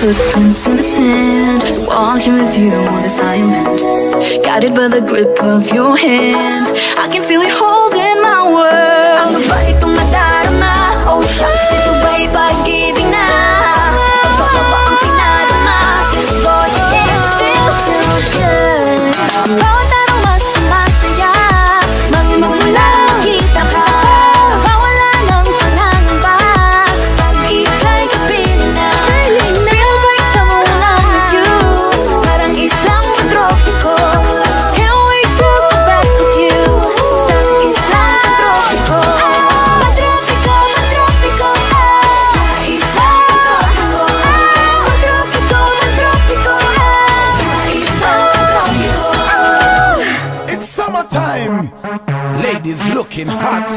footprints in the sand, to walk here with you on this island, guided by the grip of your hand. I can feel it holding my world. Ang babae tumadarama, oh shucks, ito ba'y pag-ibig na? Pagbawa ba ang pinadama? This boy, it feels so good. Bawat araw mas sumasaya, magmumula makita ka. Mawala ng pangangamba, pag ika'y kapiling na. Feels like someone I'm with you, parang islang tropiko. Can't wait to go back with you, sa islang tropiko. Tropiko, tropiko, sa islang tropiko. Tropiko, tropiko, sa islang tropiko. It's summertime. Ladies looking hot,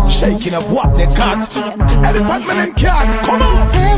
shaking up what they got. Elephant man and cat, come on.